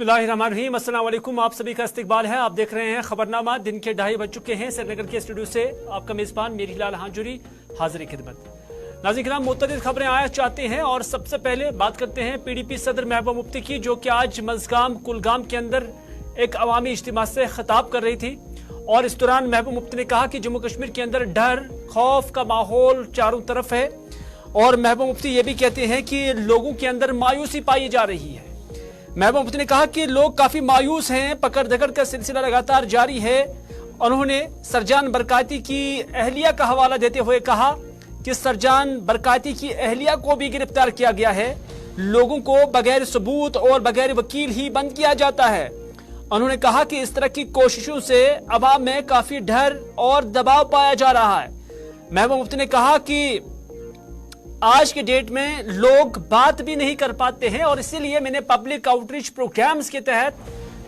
बिस्मिल्लाहिर्रहमानिर्रहीम, अस्सलाम वालेकुम। आप सभी का इस्तकबाल है। आप देख रहे हैं खबरनामा। दिन के 2:30 बज चुके हैं। श्रीनगर के स्टूडियो से आपका मेजबान मेरी लाल हांजुरी हाजिर खिदमत। नाज़रीन किराम, मुतअद्दिद खबरें आया चाहते हैं और सबसे पहले बात करते हैं PDP सदर महबूबा मुफ्ती की, जो कि आज मज़गाम कुलगाम के अंदर एक अवामी इज्तिमा से खिताब कर रही थी। और इस दौरान महबूबा मुफ्ती ने कहा कि जम्मू कश्मीर के अंदर डर खौफ का माहौल चारों तरफ है। और महबूबा मुफ्ती ये भी कहते हैं कि लोगों के अंदर मायूसी पाई जा रही है। महबूबा मुफ्ती ने कहा कि लोग काफी मायूस हैं, पकड़ धकड़ का सिलसिला लगातार जारी है। उन्होंने सरजान बरकाती की अहलिया का हवाला देते हुए कहा कि सरजान बरकाती की अहलिया को भी गिरफ्तार किया गया है। लोगों को बगैर सबूत और बगैर वकील ही बंद किया जाता है। उन्होंने कहा कि इस तरह की कोशिशों से अवाम में काफी डर और दबाव पाया जा रहा है। महबूबा मुफ्ती ने कहा कि आज के डेट में लोग बात भी नहीं कर पाते हैं और इसीलिए मैंने पब्लिक आउटरीच प्रोग्राम्स के तहत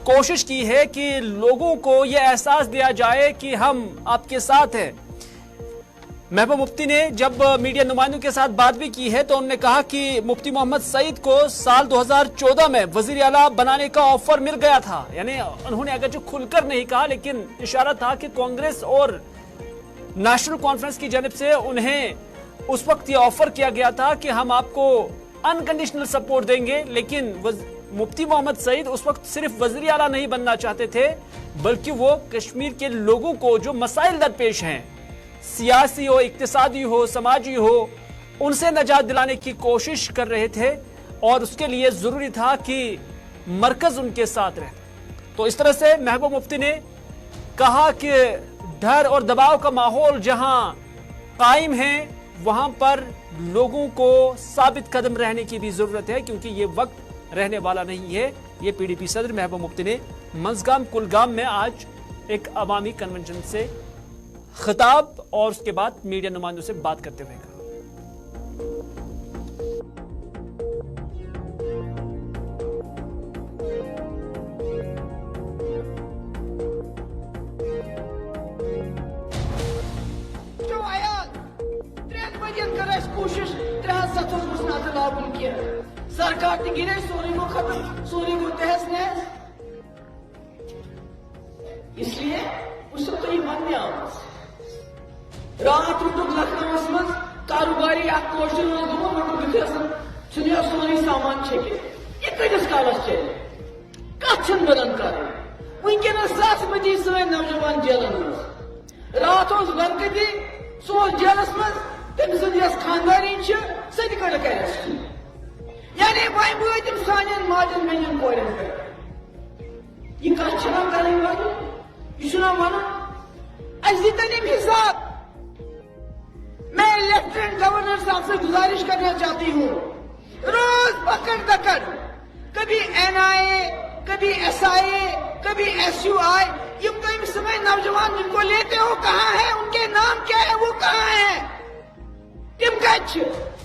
कोशिश की है कि लोगों को यह एहसास दिया जाए कि हम आपके साथ हैं। महबूबा मुफ्ती ने जब मीडिया नुमाइंदों के साथ बात भी की है तो उन्होंने कहा कि मुफ्ती मोहम्मद सईद को साल 2014 में वजीर आला बनाने का ऑफर मिल गया था। यानी उन्होंने अगर जो खुलकर नहीं कहा, लेकिन इशारा था कि कांग्रेस और नेशनल कॉन्फ्रेंस की जानिब से उन्हें उस वक्त ये ऑफर किया गया था कि हम आपको अनकंडीशनल सपोर्ट देंगे। लेकिन मुफ्ती मोहम्मद सईद उस वक्त सिर्फ वज़ीर आला नहीं बनना चाहते थे, बल्कि वो कश्मीर के लोगों को जो मसाइल दरपेश हैं, सियासी हो, इक्तिसादी हो, समाजी हो, उनसे निजात दिलाने की कोशिश कर रहे थे। और उसके लिए जरूरी था कि मरकज उनके साथ रहे। तो इस तरह से महबूबा मुफ्ती ने कहा कि डर और दबाव का माहौल जहां कायम है, वहां पर लोगों को साबित कदम रहने की भी जरूरत है, क्योंकि ये वक्त रहने वाला नहीं है। ये PDP सदर महबूबा मुफ्ती ने मज़गाम कुलगाम में आज एक अवामी कन्वेंशन से खिताब और उसके बाद मीडिया नुमाइंदों से बात करते हुए कहा। सरकार तो गिरे सोने को खत्म, सोने को तहस नहस। इसलिए उस तो ये मन में आवाज रात रुक लखनऊ मज कारोबारी कोशन सोनी सामान छेके ये कदस कालस चले कन बदन कर वनकस 7 बजे सन नौजवान जेलन मज रात बरकती सह जेलस मज तम सस खानदानी सह कड़क अरेस्ट। यानी वह वो तम सान माजन बेन कोरन पे यह कह करें यह वन तम हिसाब। मैं लेफ्टिनेंट गवर्नर साहब से गुजारिश करना चाहती हूँ, रोज पकड़ दकड़, कभी NIA, कभी SIA, कभी SUI, ये तो समय नौजवान जिनको लेते हो कहाँ है, उनके नाम क्या है, वो कहाँ है? तिम कच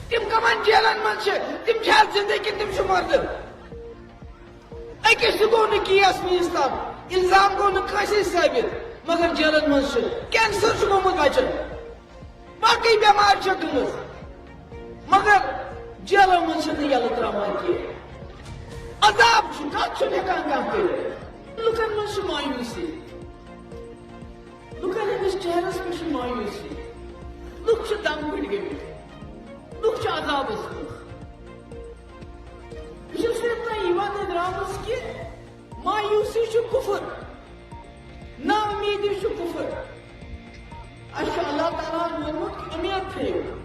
तिम कमन जेलन मन तिम जिंदगी तिम मर्द अकिस गो नीस तब इल्जाम गो नी साबित, मगर जेलन मन कैंसर गोमुत बचन बाकी बेमार गमज, मगर जेलन मन यल त्रान की अजाब हेकान कर लुकन मन मायूसी, लुकन हमिस चेहरस मन मायूसी, लुक दम पिट गए, लुक अजाब द्राम कि मायूसी कुफर, ना उम्मीदी कुफर। अल्लाह ताला वोनमुत उम्मीद थो।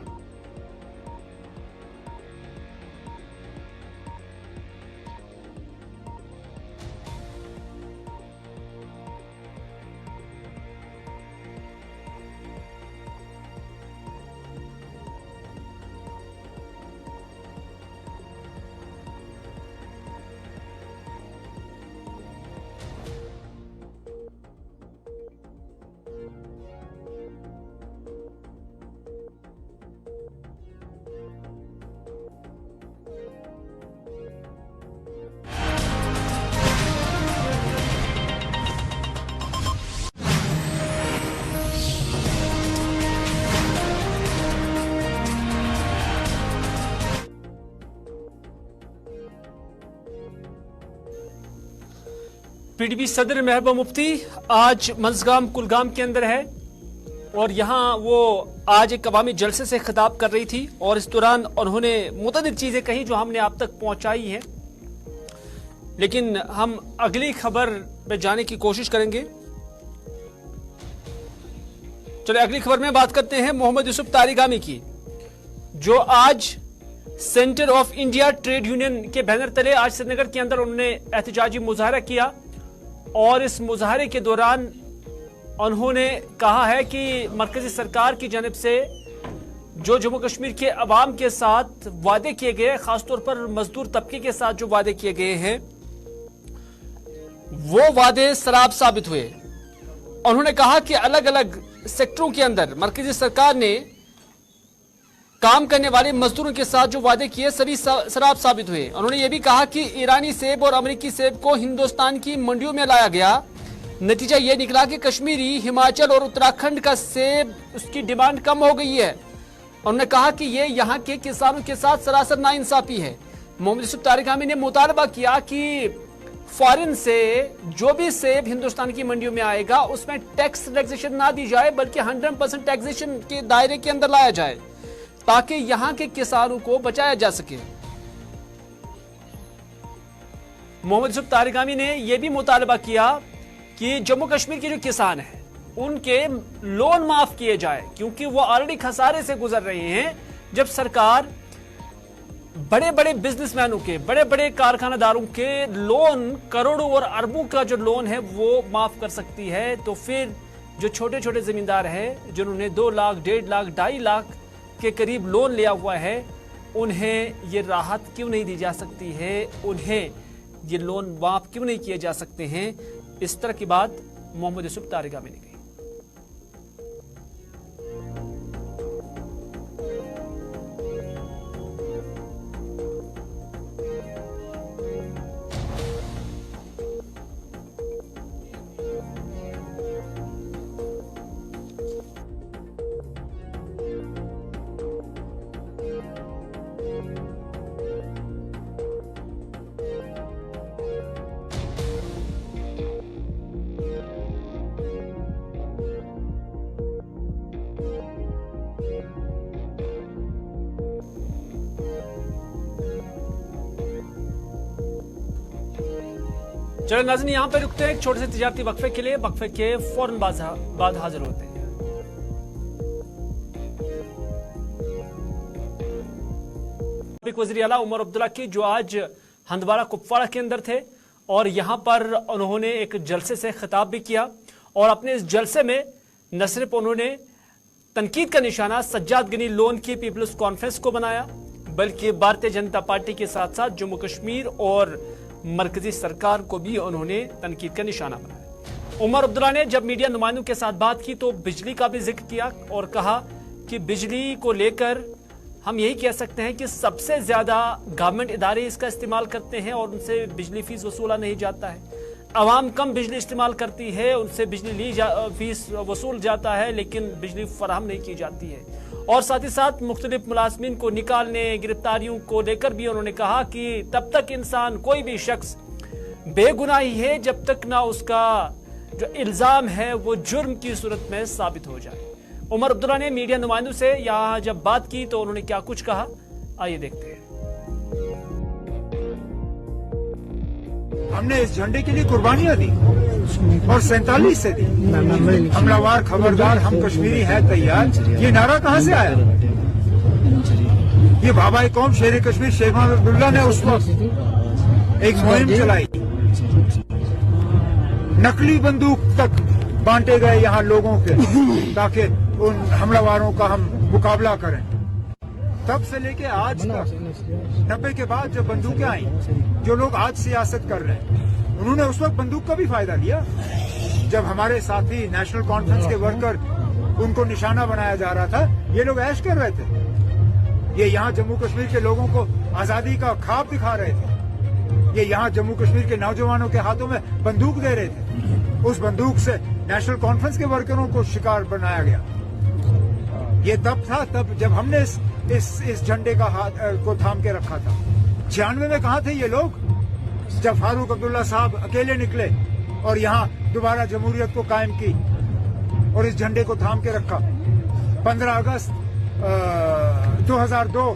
PDP सदर महबूबा मुफ्ती आज मंजगाम कुलगाम के अंदर है और यहाँ वो आज एक अवामी जलसे से खिताब कर रही थी और इस दौरान उन्होंने मुतअद्दिद चीजें कही जो हमने आप तक पहुंचाई हैं, लेकिन हम अगली खबर पे जाने की कोशिश करेंगे। चलिए अगली खबर में बात करते हैं मोहम्मद यूसुफ तारिगामी की, जो आज centre of India trade union के बैनर तले आज श्रीनगर के अंदर उन्होंने एहतजाजी मुजाहरा किया और इस मुजाहरे के दौरान उन्होंने कहा है कि मरकजी सरकार की जानिब से जो जम्मू कश्मीर के अवाम के साथ वादे किए गए, खासतौर पर मजदूर तबके के साथ जो वादे किए गए हैं, वो वादे सराब साबित हुए। उन्होंने कहा कि अलग अलग सेक्टरों के अंदर मरकजी सरकार ने काम करने वाले मजदूरों के साथ जो वादे किए सभी सराब साबित हुए। उन्होंने ये भी कहा कि ईरानी सेब और अमेरिकी सेब को हिंदुस्तान की मंडियों में लाया गया, नतीजा ये निकला कि कश्मीरी, हिमाचल और उत्तराखंड का सेब उसकी डिमांड कम हो गई है। उन्होंने कहा कि ये यहाँ के किसानों के साथ सरासर नाइंसाफी है। मोहम्मद यूसुफ तारिगामी ने मुतालबा किया कि फॉरेन से जो भी सेब हिंदुस्तान की मंडियों में आएगा उसमें टैक्स रिलैक्सेशन ना दी जाए, बल्कि 100% टैक्सेशन के दायरे के अंदर लाया जाए ताकि यहाँ के किसानों को बचाया जा सके। मोहम्मद यूसुफ तारिगामी ने यह भी मुतालबा किया कि जम्मू कश्मीर के जो किसान हैं उनके लोन माफ किए जाए, क्योंकि वो ऑलरेडी खसारे से गुजर रहे हैं। जब सरकार बड़े बड़े बिजनेसमैनों के, बड़े बड़े कारखानादारों के लोन, करोड़ों और अरबों का जो लोन है वो माफ कर सकती है, तो फिर जो छोटे छोटे जमींदार हैं जिन्होंने 2 लाख, 1.5 लाख, 2.5 लाख के करीब लोन लिया हुआ है, उन्हें ये राहत क्यों नहीं दी जा सकती है, उन्हें ये लोन माफ क्यों नहीं किए जा सकते हैं। इस तरह की बात मोहम्मद यूसुफ तारिगामी ने कही। चलो नाज़रीन, यहां पर रुकते हैं एक छोटे से तिजारती वक्फे के लिए। वक्फे के फौरन बाद हाजिर होते हैं। वज़ीर आला उमर अब्दुल्ला की जो आज हंदवाड़ा कुपवाड़ा के अंदर थे और यहां पर उन्होंने एक जलसे से खिताब भी किया और अपने इस जलसे में न सिर्फ उन्होंने तनकीद का निशाना सज्जाद गनी लोन की पीपल्स कॉन्फ्रेंस को बनाया, बल्कि भारतीय जनता पार्टी के साथ साथ जम्मू कश्मीर और मरकजी सरकार को भी उन्होंने तनकीद का निशाना बनाया। उमर अब्दुल्ला ने जब मीडिया नुमाइंदों के साथ बात की तो बिजली का भी जिक्र किया और कहा कि बिजली को लेकर हम यही कह सकते हैं कि सबसे ज्यादा गवर्नमेंट इदारे इसका इस्तेमाल करते हैं और उनसे बिजली फीस वसूला नहीं जाता है। आवाम कम बिजली इस्तेमाल करती है, उनसे बिजली फीस वसूल जाता है, लेकिन बिजली फराहम नहीं की जाती है। और साथ ही साथ मुख्तलिफ मुलाजमीन को निकालने, गिरफ्तारियों को लेकर भी उन्होंने कहा कि तब तक इंसान, कोई भी शख्स बेगुनाही है जब तक ना उसका जो इल्जाम है वो जुर्म की सूरत में साबित हो जाए। उमर अब्दुल्ला ने मीडिया नुमाइंदों से यहाँ जब बात की तो उन्होंने क्या कुछ कहा, आइए देखते हैं। हमने इस झंडे के लिए कुर्बानियां दी और 47 से दी। हमलावर, खबरदार, हम कश्मीरी है तैयार, ये नारा कहाँ से आया? ये बाबा कौम शेर कश्मीर शेख मोहम्मद अब्दुल्ला ने उस वक्त एक मुहिम चलाई। नकली बंदूक तक बांटे गए यहाँ लोगों के ताकि उन हमलावरों का हम मुकाबला करें। तब से लेके आज तक 90 के बाद जब बंदूकें आई, जो लोग आज सियासत कर रहे हैं उन्होंने उस वक्त बंदूक का भी फायदा लिया जब हमारे साथी नेशनल कॉन्फ्रेंस के वर्कर उनको निशाना बनाया जा रहा था। ये लोग ऐश कर रहे थे, ये यहाँ जम्मू कश्मीर के लोगों को आजादी का ख्वाब दिखा रहे थे, ये यहाँ जम्मू कश्मीर के नौजवानों के हाथों में बंदूक दे रहे थे। उस बंदूक से नेशनल कॉन्फ्रेंस के वर्करों को शिकार बनाया गया। ये तब था, तब जब हमने इस झंडे का हाथ को थाम के रखा था। 96 में कहाँ थे ये लोग जब फारूक अब्दुल्ला साहब अकेले निकले और यहाँ दोबारा जमहूरियत को कायम की और इस झंडे को थाम के रखा। 15 अगस्त 2002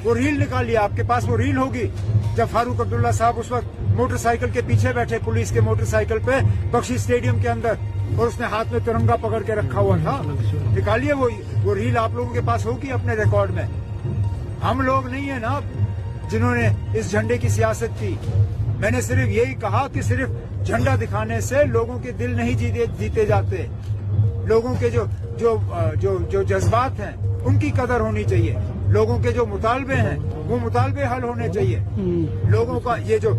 वो रील निकाल लिया, आपके पास वो रील होगी, जब फारूक अब्दुल्ला साहब उस वक्त मोटरसाइकिल के पीछे बैठे, पुलिस के मोटरसाइकिल पे बख्शी स्टेडियम के अंदर, और उसने हाथ में तिरंगा पकड़ के रखा हुआ था। निकालिए वो रील, आप लोगों के पास होगी अपने रिकॉर्ड में। हम लोग नहीं है ना जिन्होंने इस झंडे की सियासत की। मैंने सिर्फ यही कहा कि सिर्फ झंडा दिखाने से लोगों के दिल नहीं जीते जाते। लोगों के जो जज्बात हैं उनकी कदर होनी चाहिए। लोगों के जो मुतालबे हैं वो मुतालबे हल होने चाहिए। लोगों का ये जो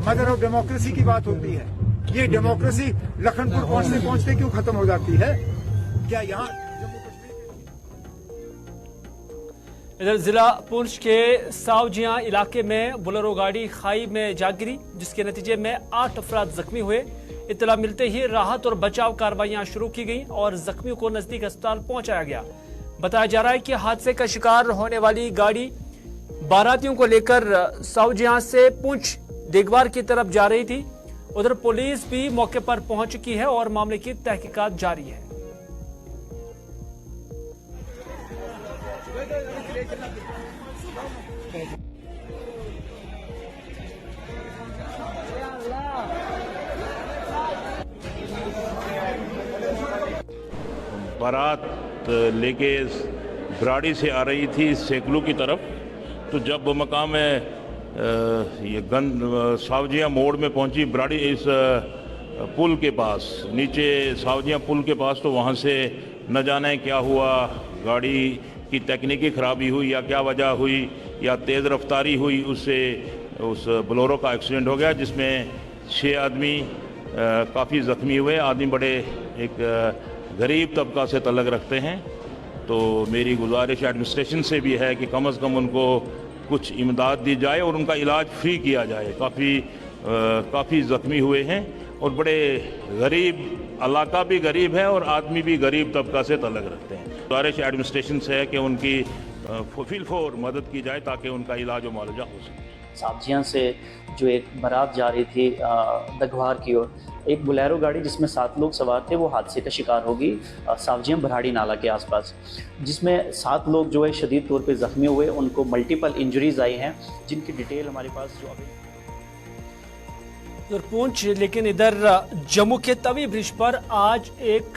मदर ऑफ डेमोक्रेसी की बात होती है, ये डेमोक्रेसी लखनपुर पहुंचते क्यों खत्म हो जाती है? क्या यहाँ जम्मू कश्मीर इधर जिला पुंछ के सावजिया इलाके में बोलेरो गाड़ी खाई में जा गिरी, जिसके नतीजे में 8 अफराद जख्मी हुए। इत्तला मिलते ही राहत और बचाव कार्रवाइयां शुरू की गई और जख्मियों को नजदीक अस्पताल पहुंचाया गया। बताया जा रहा है कि हादसे का शिकार होने वाली गाड़ी बारातियों को लेकर सावजिया से पुंछ देगवार की तरफ जा रही थी। उधर पुलिस भी मौके पर पहुंच चुकी है और मामले की तहकीकात जारी है। बारात लेके भराड़ी से आ रही थी सेकलू की तरफ, तो जब मकाम ये सावजिया मोड़ में पहुंची भराड़ी इस पुल के पास, नीचे सावजिया पुल के पास, तो वहां से न जाने क्या हुआ, गाड़ी की तकनीकी खराबी हुई या क्या वजह हुई या तेज़ रफ्तारी हुई, उससे उस बोलेरो का एक्सीडेंट हो गया, जिसमें 6 आदमी काफ़ी ज़ख्मी हुए। आदमी बड़े एक गरीब तबका से तल्लक रखते हैं। तो मेरी गुजारिश एडमिनिस्ट्रेशन से भी है कि कम से कम उनको कुछ इमदाद दी जाए और उनका इलाज फ्री किया जाए। काफ़ी ज़ख्मी हुए हैं और बड़े गरीब, इलाका भी गरीब है और आदमी भी गरीब तबका से तल्लक रखते हैं। गुजारिश एडमिनिस्ट्रेशन से है कि उनकी फुल फोर मदद की जाए ताकि उनका इलाज और मुआवजा हो सके। सावजिया से जो एक बारात जा रही थी दगवार की ओर, एक बोलेरो गाड़ी जिसमें 7 लोग सवार थे वो हादसे का शिकार होगी सावजिया भराड़ी नाला के आसपास, जिसमें 7 लोग जो है शदीद तौर पे ज़ख्मी हुए। उनको मल्टीपल इंजरीज आई हैं, जिनकी डिटेल हमारे पास जो अभी पुंछ। लेकिन इधर जम्मू के तवी ब्रिज पर आज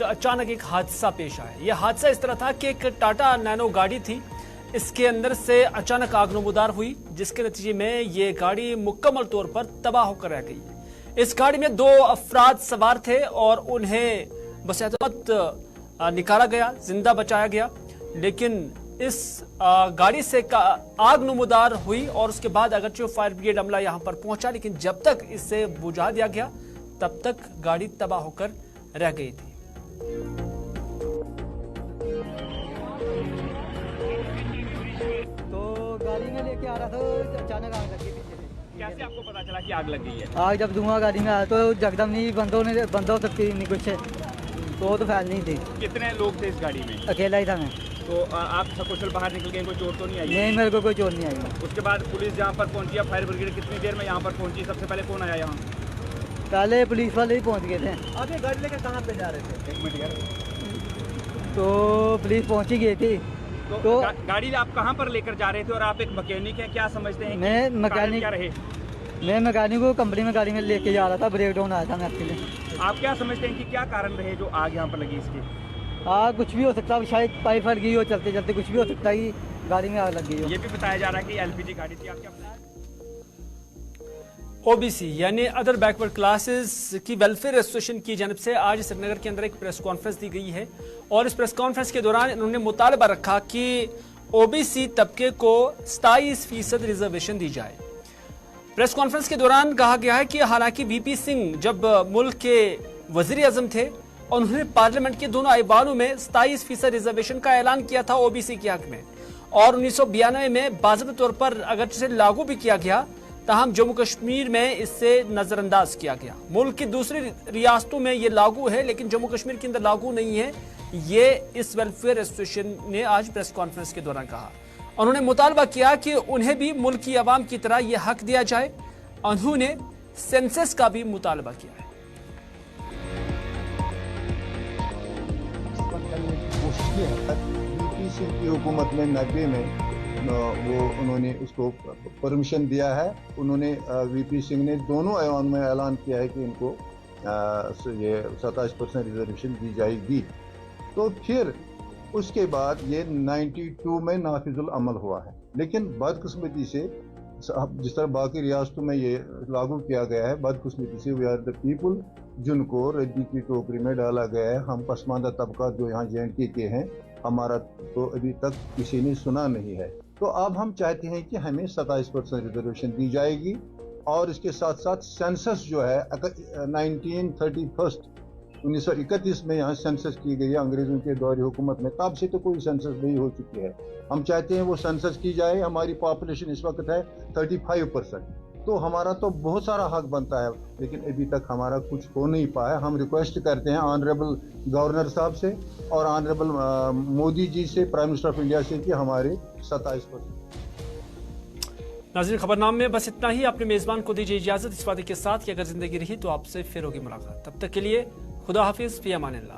अचानक एक हादसा पेश आया। यह हादसा इस तरह था कि एक टाटा नैनो गाड़ी थी, इसके अंदर से अचानक आग नमूदार हुई, जिसके नतीजे में ये गाड़ी मुकम्मल तौर पर तबाह होकर रह गई। इस गाड़ी में 2 अफराद सवार थे और उन्हें बसहत निकाला गया, जिंदा बचाया गया। लेकिन इस गाड़ी से आग नमूदार हुई और उसके बाद अगरचे फायर ब्रिगेड अमला यहां पर पहुंचा, लेकिन जब तक इसे बुझा दिया गया तब तक गाड़ी तबाह होकर रह गई थी। गाड़ी में लेके आ रहा था, अचानक आग लगी पीछे से। कैसे आपको पता चला कि आग लग गई है? आग जब धुआं गाड़ी में आया तो जगदम नहीं बंद हो सकती नहीं कुछ, तो वो तो फैल नहीं थी। कितने लोग थे इस गाड़ी में? अकेला ही था मैं। तो आप सकुशल बाहर निकल गए, कोई चोट तो नहीं आई? नहीं, मेरे को कोई चोट नहीं आई। उसके बाद पुलिस यहाँ पर पहुंची, फायर ब्रिगेड कितनी देर में यहाँ पर पहुंची? सबसे पहले कौन आया यहाँ? पहले पुलिस वाले ही पहुँच गए थे। आप ये गाड़ी लेकर कहाँ पे जा रहे थे? एक मिनट यार। तो पुलिस पहुँच ही गई थी। तो गाड़ी आप कहाँ पर लेकर जा रहे थे और आप एक मैकेनिक हैं, क्या समझते हैं? मैं मैकेनिक क्या रहे? मैं मैकेनिक को कंपनी में गाड़ी में लेके जा रहा था, ब्रेक डाउन आया था मैं एक्चुअली। आप क्या समझते हैं कि क्या कारण रहे जो आग यहाँ पर लगी इसकी? आग कुछ भी हो सकता है, शायद पाइप फट गई हो, चलते चलते कुछ भी हो सकता है कि गाड़ी में आग लग गई हो। ये भी बताया जा रहा है कि एलपीजी गाड़ी थी। आप क्या? ओबीसी यानी अदर बैकवर्ड क्लासेस की वेलफेयर एसोसिएशन की जानब से आज श्रीनगर के अंदर एक प्रेस कॉन्फ्रेंस दी गई है और इस प्रेस कॉन्फ्रेंस के दौरान इन्होंने मुतालबा रखा कि ओबीसी तबके को 27% रिजर्वेशन दी जाए। प्रेस कॉन्फ्रेंस के दौरान कहा गया है कि हालांकि वीपी सिंह जब मुल्क के वजीर आजम थे और उन्होंने पार्लियामेंट के दोनों ऐवानों में 27% रिजर्वेशन का ऐलान किया था ओबीसी के हक में, और 1992 में बाज़ाब्ता तौर पर अगर इसे लागू भी किया गया, ताहम जम्मू कश्मीर में इससे नजरअंदाज किया गया। मुल्क की दूसरी रियासतों में ये लागू है लेकिन जम्मू कश्मीर के अंदर लागू नहीं है। ये इस वेलफेयर एसोसिएशन ने आज प्रेस कॉन्फ्रेंस के दौरान कहा। उन्होंने मुतालबा किया कि उन्हें भी मुल्क की आवाम की तरह यह हक दिया जाए। उन्होंने सेंसस का भी मुतालबा किया है। वीपी सिंह की हुकूमत में 90 में वो उन्होंने उसको परमिशन दिया है। उन्होंने वीपी सिंह ने दोनों ऐवान में ऐलान किया है कि इनको ये 27% रिजर्वेशन दी जाएगी। तो फिर उसके बाद ये 92 में नाफिजुल अमल हुआ है, लेकिन बदकिस्मती से जिस तरह बाकी रियासतों में ये लागू किया गया है, बदकिस्मती से वी आर द पीपल जिनको रद्दी की टोकरी में डाला गया है। हम पसमानदा तबका जो यहाँ JNK के हैं, हमारा तो अभी तक किसी ने सुना नहीं है। तो अब हम चाहते हैं कि हमें 27% रिजर्वेशन दी जाएगी और इसके साथ साथ सेंसस जो है 1931 में यहाँ सेंसस की गई है अंग्रेजों के दौर हुकूमत में, तब से तो कोई सेंसस नहीं हो चुकी है। हम चाहते हैं वो सेंसस की जाए। हमारी पॉपुलेशन इस वक्त है 35%, तो हमारा तो बहुत सारा हक बनता है, लेकिन अभी तक हमारा कुछ हो नहीं पाया। हम रिक्वेस्ट करते हैं ऑनरेबल गवर्नर साहब से और ऑनरेबल मोदी जी से, प्राइम मिनिस्टर ऑफ इंडिया से, कि हमारे 27%। नाज़रीन, खबरनामे में बस इतना ही। अपने मेज़बान को दीजिए इजाज़त इस वादे के साथ कि अगर जिंदगी रही तो आपसे फिर होगी मुलाकात। तब तक के लिए खुदा हाफिज़, फ़ी अमानिल्लाह।